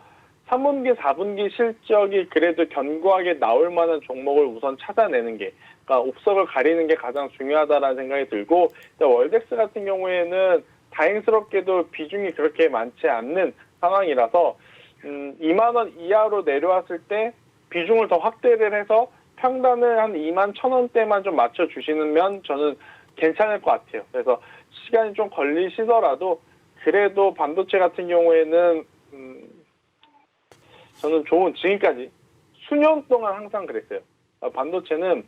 3분기, 4분기 실적이 그래도 견고하게 나올 만한 종목을 우선 찾아내는 게, 그러니까 옥석을 가리는 게 가장 중요하다라는 생각이 들고, 월덱스 같은 경우에는 다행스럽게도 비중이 그렇게 많지 않는 상황이라서 2만 원 이하로 내려왔을 때 비중을 더 확대를 해서 평단을 한 21,000원대만 좀 맞춰주시면 저는 괜찮을 것 같아요. 그래서 시간이 좀 걸리시더라도 그래도 반도체 같은 경우에는 저는 지금까지 수년 동안 항상 그랬어요. 반도체는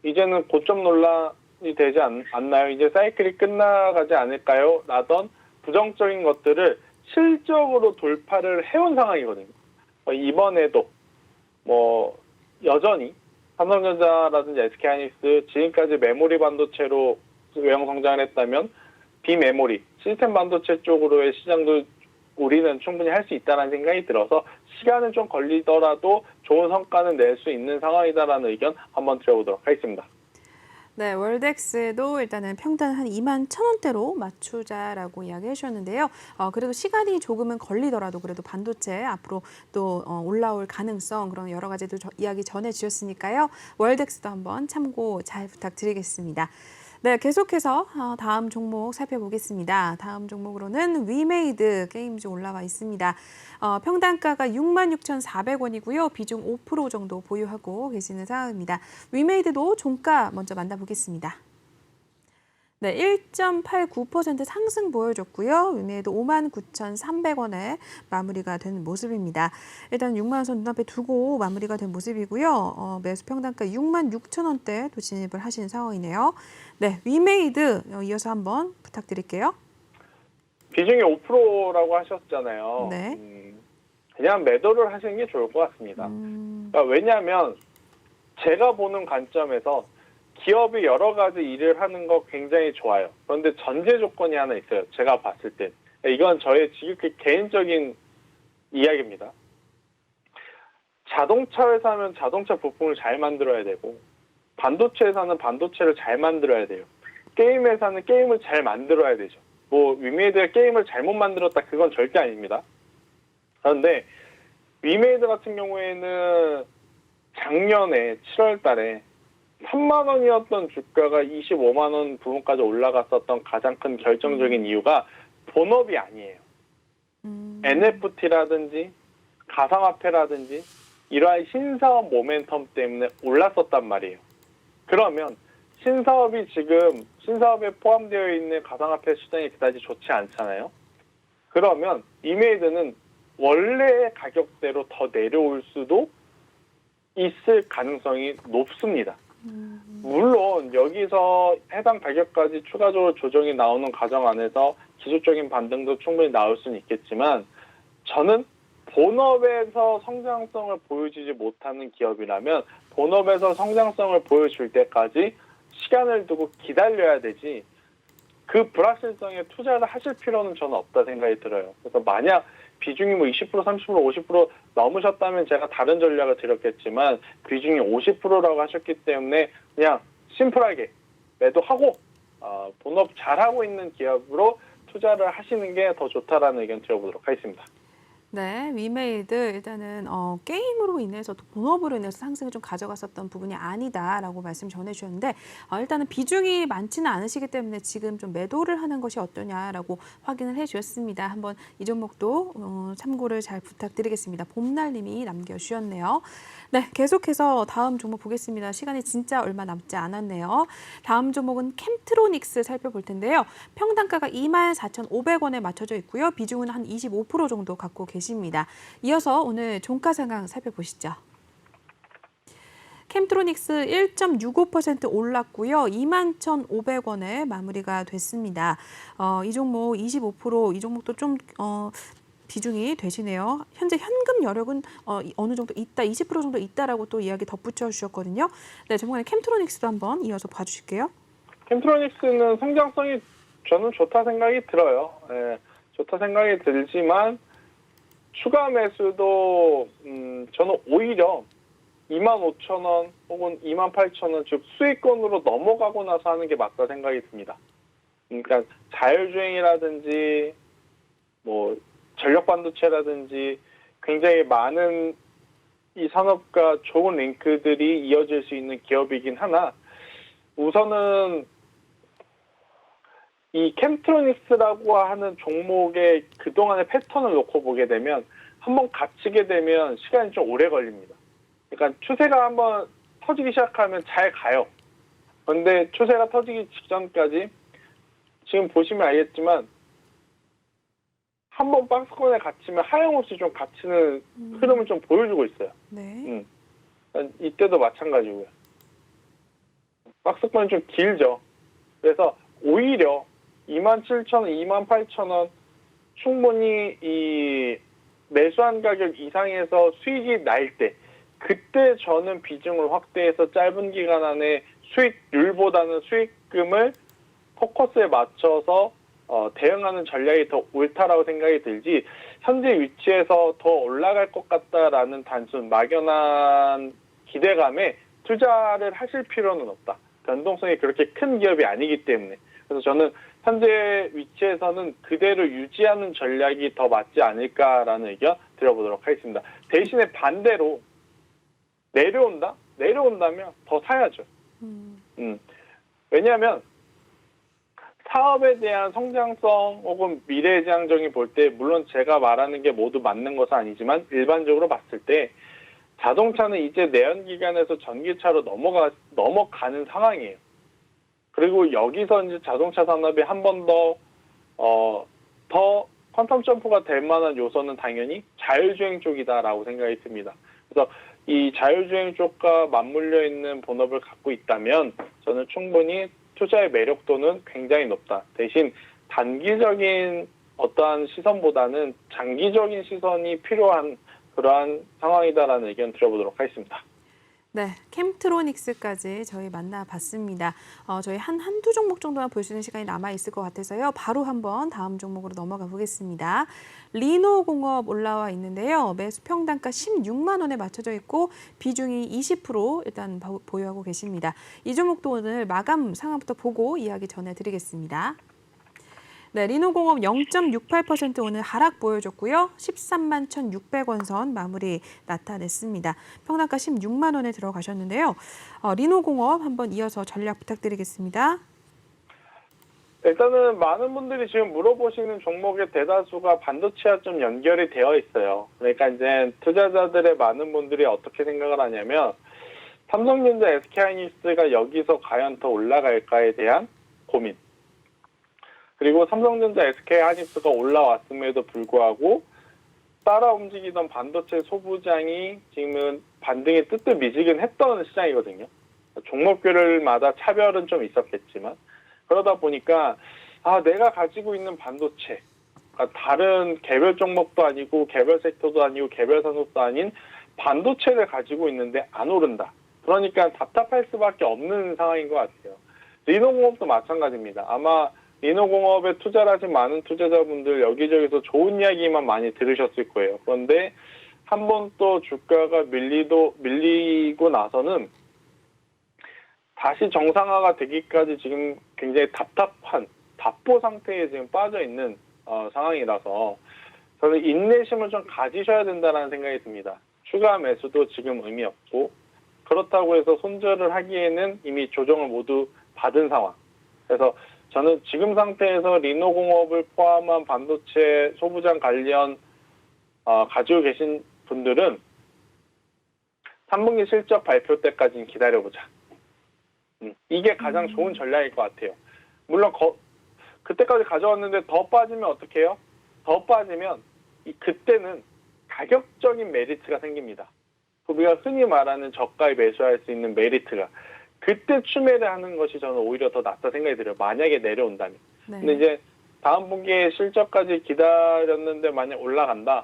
이제는 고점 논란이 되지 않나요? 이제 사이클이 끝나가지 않을까요? 라던 부정적인 것들을 실적으로 돌파를 해온 상황이거든요. 이번에도 여전히 삼성전자라든지 SK하이닉스 지금까지 메모리 반도체로 외형 성장을 했다면 비메모리, 시스템 반도체 쪽으로의 시장도 우리는 충분히 할 수 있다는 생각이 들어서 시간은 좀 걸리더라도 좋은 성과는 낼 수 있는 상황이다라는 의견 한번 드려보도록 하겠습니다. 네, 월덱스도 일단은 평단 한 21,000원대로 맞추자라고 이야기해 주셨는데요. 그래도 시간이 조금은 걸리더라도 그래도 반도체 앞으로 또 올라올 가능성 그런 여러 가지도 이야기 전해 주셨으니까요. 월덱스도 한번 참고 잘 부탁드리겠습니다. 네, 계속해서 다음 종목 살펴보겠습니다. 다음 종목으로는 위메이드 게임즈 올라와 있습니다. 평단가가 66,400원이고요. 비중 5% 정도 보유하고 계시는 상황입니다. 위메이드도 종가 먼저 만나보겠습니다. 네, 1.89% 상승 보여줬고요. 위메이드 59,300원에 마무리가 된 모습입니다. 일단 6만 원 선 눈앞에 두고 마무리가 된 모습이고요. 매수 평단가 66,000원대 또 진입을 하신 상황이네요. 네, 위메이드 이어서 한번 부탁드릴게요. 비중이 5%라고 하셨잖아요. 네. 그냥 매도를 하시는 게 좋을 것 같습니다. 그러니까 왜냐하면 제가 보는 관점에서 기업이 여러 가지 일을 하는 거 굉장히 좋아요. 그런데 전제 조건이 하나 있어요. 제가 봤을 때. 이건 저의 지극히 개인적인 이야기입니다. 자동차 회사면 자동차 부품을 잘 만들어야 되고, 반도체 회사는 반도체를 잘 만들어야 돼요. 게임 회사는 게임을 잘 만들어야 되죠. 뭐 위메이드가 게임을 잘못 만들었다, 그건 절대 아닙니다. 그런데 위메이드 같은 경우에는 작년에 7월 달에 3만 원이었던 주가가 25만 원 부분까지 올라갔었던 가장 큰 결정적인 이유가 본업이 아니에요. NFT라든지 가상화폐라든지 이러한 신사업 모멘텀 때문에 올랐었단 말이에요. 그러면 신사업이 지금 신사업에 포함되어 있는 가상화폐 시장이 그다지 좋지 않잖아요. 그러면 위메이드는 원래의 가격대로 더 내려올 수도 있을 가능성이 높습니다. 물론 여기서 해당 가격까지 추가적으로 조정이 나오는 과정 안에서 기술적인 반등도 충분히 나올 수는 있겠지만 저는 본업에서 성장성을 보여주지 못하는 기업이라면 본업에서 성장성을 보여줄 때까지 시간을 두고 기다려야 되지 그 불확실성에 투자를 하실 필요는 저는 없다 생각이 들어요. 그래서 만약 비중이 뭐 20%, 30%, 50% 넘으셨다면 제가 다른 전략을 드렸겠지만 비중이 50%라고 하셨기 때문에 그냥 심플하게 매도하고 본업 잘하고 있는 기업으로 투자를 하시는 게 더 좋다라는 의견 드려보도록 하겠습니다. 네, 위메이드 일단은 게임으로 인해서 또 본업으로 인해서 상승을 좀 가져갔었던 부분이 아니다라고 말씀 전해주셨는데 일단은 비중이 많지는 않으시기 때문에 지금 좀 매도를 하는 것이 어떠냐라고 확인을 해주셨습니다. 한번 이 종목도 참고를 잘 부탁드리겠습니다. 봄날님이 남겨주셨네요. 네, 계속해서 다음 종목 보겠습니다. 시간이 진짜 얼마 남지 않았네요. 다음 종목은 캠트로닉스 살펴볼 텐데요. 평단가가 24,500원에 맞춰져 있고요. 비중은 한 25% 정도 갖고 계십니다. 이어서 오늘 종가 상황 살펴보시죠. 캠트로닉스 1.65% 올랐고요. 21,500원에 마무리가 됐습니다. 이 종목 25%, 이 종목도 좀 비중이 되시네요. 현재 현금 여력은 어느 정도 있다, 20% 정도 있다라고 또 이야기 덧붙여 주셨거든요. 네, 전문가님 캠트로닉스도 한번 이어서 봐주실게요. 캠트로닉스는 성장성이 저는 좋다 생각이 들어요. 예, 좋다 생각이 들지만 추가 매수도 저는 오히려 25,000원 혹은 28,000원 즉 수익권으로 넘어가고 나서 하는 게 맞다 생각이 듭니다. 그러니까 자율주행이라든지 뭐 전력 반도체라든지 굉장히 많은 이 산업과 좋은 링크들이 이어질 수 있는 기업이긴 하나 우선은 이 캠트로닉스라고 하는 종목의 그동안의 패턴을 놓고 보게 되면 한번 갇히게 되면 시간이 좀 오래 걸립니다. 그러니까 추세가 한번 터지기 시작하면 잘 가요. 그런데 추세가 터지기 직전까지 지금 보시면 알겠지만 한번 박스권에 갇히면 하염없이 좀 갇히는 흐름을 좀 보여주고 있어요. 네. 이때도 마찬가지고요. 박스권이 좀 길죠. 그래서 오히려 27,000원, 28,000원 충분히 이 매수한 가격 이상에서 수익이 날 때 그때 저는 비중을 확대해서 짧은 기간 안에 수익률보다는 수익금을 포커스에 맞춰서 대응하는 전략이 더 옳다라고 생각이 들지 현재 위치에서 더 올라갈 것 같다라는 단순 막연한 기대감에 투자를 하실 필요는 없다. 변동성이 그렇게 큰 기업이 아니기 때문에. 그래서 저는 현재 위치에서는 그대로 유지하는 전략이 더 맞지 않을까라는 의견 드려보도록 하겠습니다. 대신에 반대로 내려온다? 내려온다면 더 사야죠. 왜냐하면 사업에 대한 성장성 혹은 미래지향적인 볼 때 물론 제가 말하는 게 모두 맞는 것은 아니지만 일반적으로 봤을 때 자동차는 이제 내연기관에서 전기차로 넘어가는 상황이에요. 그리고 여기서 이제 자동차 산업이 한 번 더 퀀텀 점프가 될 만한 요소는 당연히 자율주행 쪽이다라고 생각이 듭니다. 그래서 이 자율주행 쪽과 맞물려 있는 본업을 갖고 있다면 저는 충분히 투자의 매력도는 굉장히 높다. 대신 단기적인 어떠한 시선보다는 장기적인 시선이 필요한 그러한 상황이다라는 의견 드려보도록 하겠습니다. 네, 캠트로닉스까지 저희 만나봤습니다. 저희 한두 종목 정도만 볼 수 있는 시간이 남아있을 것 같아서요. 바로 한번 다음 종목으로 넘어가 보겠습니다. 리노공업 올라와 있는데요. 매수 평단가 16만 원에 맞춰져 있고 비중이 20% 일단 보유하고 계십니다. 이 종목도 오늘 마감 상황부터 보고 이야기 전해드리겠습니다. 네, 리노공업 0.68% 오늘 하락 보여줬고요. 13만 1,600원 선 마무리 나타냈습니다. 평단가 16만 원에 들어가셨는데요. 리노공업 한번 이어서 전략 부탁드리겠습니다. 일단은 많은 분들이 지금 물어보시는 종목의 대다수가 반도체와 좀 연결이 되어 있어요. 그러니까 이제 투자자들의 많은 분들이 어떻게 생각을 하냐면 삼성전자, SK하이닉스가 여기서 과연 더 올라갈까에 대한 고민. 그리고 삼성전자, SK하이닉스가 올라왔음에도 불구하고 따라 움직이던 반도체 소부장이 지금은 반등이 뜨뜻미지근했던 시장이거든요. 종목별마다 차별은 좀 있었겠지만 그러다 보니까 내가 가지고 있는 반도체, 그러니까 다른 개별 종목도 아니고 개별 섹터도 아니고 개별 산업도 아닌 반도체를 가지고 있는데 안 오른다. 그러니까 답답할 수밖에 없는 상황인 것 같아요. 리노공업도 마찬가지입니다. 아마 리노공업에 투자를 하신 많은 투자자분들 여기저기서 좋은 이야기만 많이 들으셨을 거예요. 그런데 한 번 또 주가가 밀리고 나서는 다시 정상화가 되기까지 지금 굉장히 답답한 답보 상태에 지금 빠져 있는 상황이라서 저는 인내심을 좀 가지셔야 된다는 생각이 듭니다. 추가 매수도 지금 의미 없고 그렇다고 해서 손절을 하기에는 이미 조정을 모두 받은 상황. 그래서 저는 지금 상태에서 리노공업을 포함한 반도체 소부장 관련 가지고 계신 분들은 3분기 실적 발표 때까지는 기다려보자. 이게 가장 좋은 전략일 것 같아요. 물론 그때까지 가져왔는데 더 빠지면 어떻게 해요? 더 빠지면 그때는 가격적인 메리트가 생깁니다. 우리가 흔히 말하는 저가에 매수할 수 있는 메리트가 그때 추매를 하는 것이 저는 오히려 더 낫다 생각이 들어요. 만약에 내려온다면. 네. 근데 이제 다음 분기에 실적까지 기다렸는데 만약 올라가면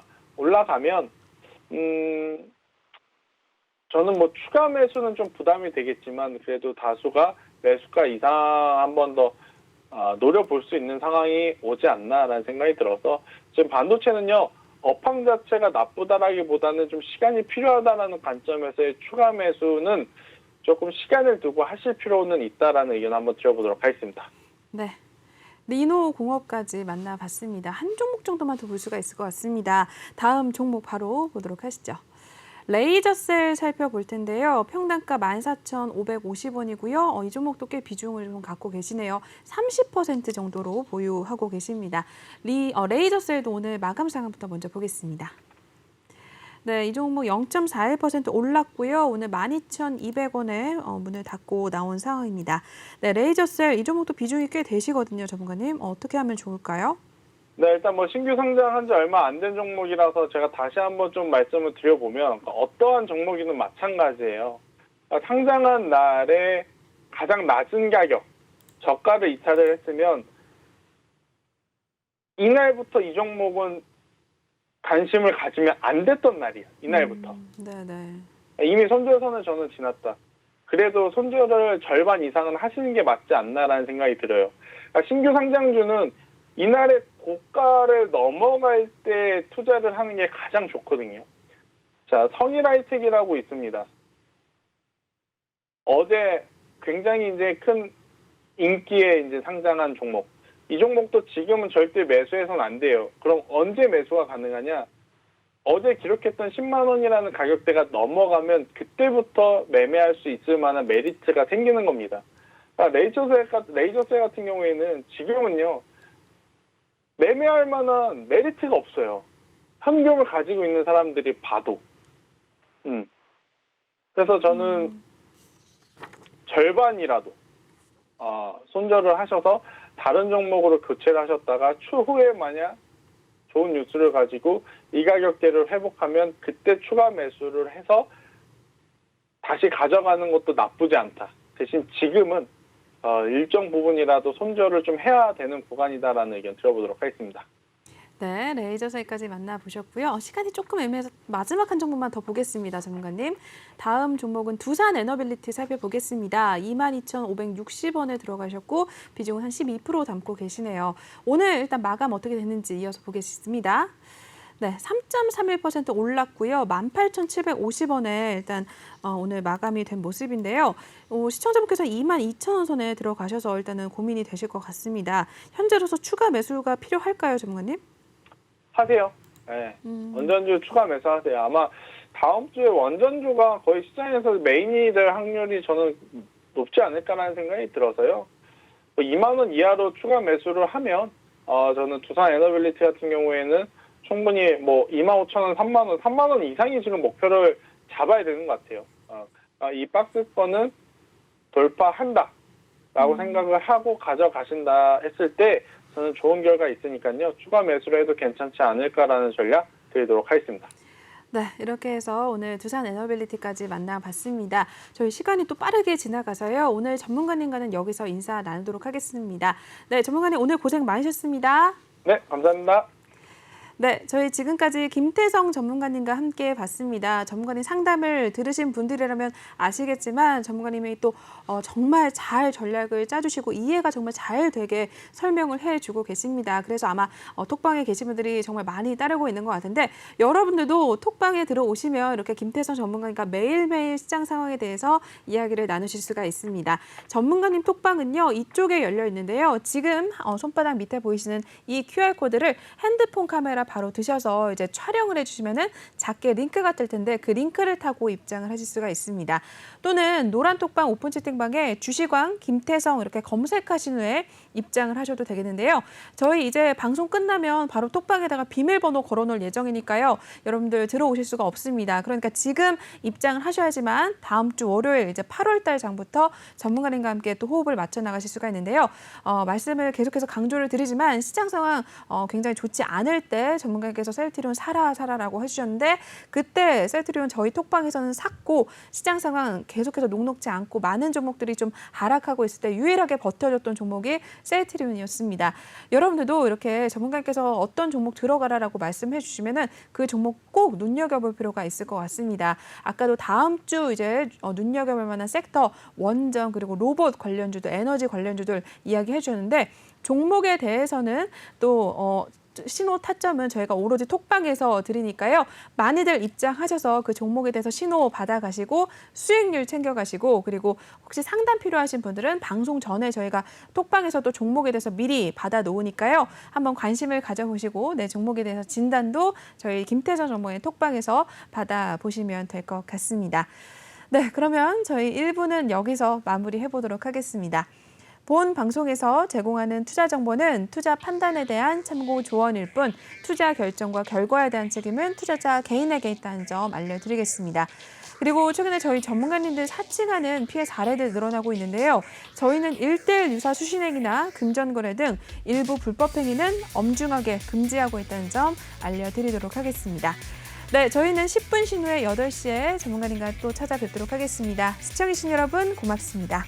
저는 뭐 추가 매수는 좀 부담이 되겠지만 그래도 다수가 매수가 이상 한 번 더 노려볼 수 있는 상황이 오지 않나라는 생각이 들어서 지금 반도체는요. 업황 자체가 나쁘다라기보다는 좀 시간이 필요하다라는 관점에서의 추가 매수는 조금 시간을 두고 하실 필요는 있다라는 의견 한번 드려보도록 하겠습니다. 네. 리노공업까지 만나봤습니다. 한 종목 정도만 더 볼 수가 있을 것 같습니다. 다음 종목 바로 보도록 하시죠. 레이저셀 살펴볼 텐데요. 평단가 14,550원이고요. 이 종목도 꽤 비중을 좀 갖고 계시네요. 30% 정도로 보유하고 계십니다. 레이저셀도 오늘 마감 상황부터 먼저 보겠습니다. 네, 이 종목 0.41% 올랐고요. 오늘 12,200원에 문을 닫고 나온 상황입니다. 네, 레이저셀 이 종목도 비중이 꽤 되시거든요, 전문가님. 어떻게 하면 좋을까요? 네, 일단 뭐 신규 상장한 지 얼마 안 된 종목이라서 제가 다시 한번 좀 말씀을 드려보면 어떠한 종목이든 마찬가지예요. 그러니까 상장한 날에 가장 낮은 가격, 저가를 이탈을 했으면 이날부터 이 종목은 관심을 가지면 안 됐던 날이에요. 이날부터. 네네. 이미 손절선은 저는 지났다. 그래도 손절을 절반 이상은 하시는 게 맞지 않나라는 생각이 들어요. 그러니까 신규 상장주는 이날의 고가를 넘어갈 때 투자를 하는 게 가장 좋거든요. 자, 성일하이텍이라고 있습니다. 어제 굉장히 이제 큰 인기에 이제 상장한 종목. 이 종목도 지금은 절대 매수해서는 안 돼요. 그럼 언제 매수가 가능하냐? 어제 기록했던 10만 원이라는 가격대가 넘어가면 그때부터 매매할 수 있을 만한 메리트가 생기는 겁니다. 그러니까 레이저세 같은 경우에는 지금은요, 매매할 만한 메리트가 없어요. 현금을 가지고 있는 사람들이 봐도. 그래서 저는 절반이라도 손절을 하셔서 다른 종목으로 교체를 하셨다가 추후에 만약 좋은 뉴스를 가지고 이 가격대를 회복하면 그때 추가 매수를 해서 다시 가져가는 것도 나쁘지 않다. 대신 지금은 일정 부분이라도 손절을 좀 해야 되는 구간이다라는 의견 들어보도록 하겠습니다. 네, 레이저사이까지 만나보셨고요. 시간이 조금 애매해서 마지막 한 종목만 더 보겠습니다, 전문가님. 다음 종목은 두산 에너빌리티 살펴보겠습니다. 22,560원에 들어가셨고 비중은 한 12% 담고 계시네요. 오늘 일단 마감 어떻게 됐는지 이어서 보겠습니다. 네, 3.31% 올랐고요. 18,750원에 일단 오늘 마감이 된 모습인데요. 시청자분께서 22,000원 선에 들어가셔서 일단은 고민이 되실 것 같습니다. 현재로서 추가 매수가 필요할까요, 전문가님? 하세요. 네. 원전주 추가 매수하세요. 아마 다음 주에 원전주가 거의 시장에서 메인이 될 확률이 저는 높지 않을까라는 생각이 들어서요. 2만 원 이하로 추가 매수를 하면 저는 두산 에너빌리티 같은 경우에는 충분히 25,000원, 3만 원, 3만 원 이상이 지금 목표를 잡아야 되는 것 같아요. 이 박스권은 돌파한다라고 생각을 하고 가져가신다 했을 때 저는 좋은 결과 있으니까요. 추가 매수를 해도 괜찮지 않을까라는 전략 드리도록 하겠습니다. 네, 이렇게 해서 오늘 두산 에너빌리티까지 만나봤습니다. 저희 시간이 또 빠르게 지나가서요. 오늘 전문가님과는 여기서 인사 나누도록 하겠습니다. 네, 전문가님 오늘 고생 많으셨습니다. 네, 감사합니다. 네, 저희 지금까지 김태성 전문가님과 함께 봤습니다. 전문가님 상담을 들으신 분들이라면 아시겠지만 전문가님이 또 정말 잘 전략을 짜주시고 이해가 정말 잘 되게 설명을 해주고 계십니다. 그래서 아마 톡방에 계신 분들이 정말 많이 따르고 있는 것 같은데 여러분들도 톡방에 들어오시면 이렇게 김태성 전문가님과 매일매일 시장 상황에 대해서 이야기를 나누실 수가 있습니다. 전문가님 톡방은요, 이쪽에 열려 있는데요. 지금 손바닥 밑에 보이시는 이 QR코드를 핸드폰 카메라 바로 드셔서 이제 촬영을 해주시면은 작게 링크가 뜰 텐데 그 링크를 타고 입장을 하실 수가 있습니다. 또는 노란 톡방 오픈 채팅방에 주시광, 김태성 이렇게 검색하신 후에 입장을 하셔도 되겠는데요. 저희 이제 방송 끝나면 바로 톡방에다가 비밀번호 걸어놓을 예정이니까요. 여러분들 들어오실 수가 없습니다. 그러니까 지금 입장을 하셔야지만 다음 주 월요일 이제 8월 달 장부터 전문가님과 함께 또 호흡을 맞춰 나가실 수가 있는데요. 말씀을 계속해서 강조를 드리지만 시장 상황 굉장히 좋지 않을 때 전문가님께서 셀트리온 사라라고 해주셨는데 그때 셀트리온 저희 톡방에서는 샀고 시장 상황 계속해서 녹록지 않고 많은 종목들이 좀 하락하고 있을 때 유일하게 버텨줬던 종목이 셀트리온이었습니다. 여러분들도 이렇게 전문가님께서 어떤 종목 들어가라라고 말씀해 주시면은 그 종목 꼭 눈여겨볼 필요가 있을 것 같습니다. 아까도 다음 주 이제 눈여겨볼 만한 섹터, 원전 그리고 로봇 관련주들, 에너지 관련주들 이야기해 주셨는데 종목에 대해서는 또 신호 타점은 저희가 오로지 톡방에서 드리니까요. 많이들 입장하셔서 그 종목에 대해서 신호 받아가시고 수익률 챙겨가시고 그리고 혹시 상담 필요하신 분들은 방송 전에 저희가 톡방에서도 종목에 대해서 미리 받아 놓으니까요. 한번 관심을 가져보시고 내 종목에 대해서 진단도 저희 김태성 전문가의 톡방에서 받아보시면 될 것 같습니다. 네, 그러면 저희 1부는 여기서 마무리해보도록 하겠습니다. 본 방송에서 제공하는 투자 정보는 투자 판단에 대한 참고 조언일 뿐 투자 결정과 결과에 대한 책임은 투자자 개인에게 있다는 점 알려드리겠습니다. 그리고 최근에 저희 전문가님들 사칭하는 피해 사례들 늘어나고 있는데요. 저희는 1:1 유사 수신행위나 금전거래 등 일부 불법 행위는 엄중하게 금지하고 있다는 점 알려드리도록 하겠습니다. 네, 저희는 10분 신 후에 8시에 전문가님과 또 찾아뵙도록 하겠습니다. 시청해주신 여러분 고맙습니다.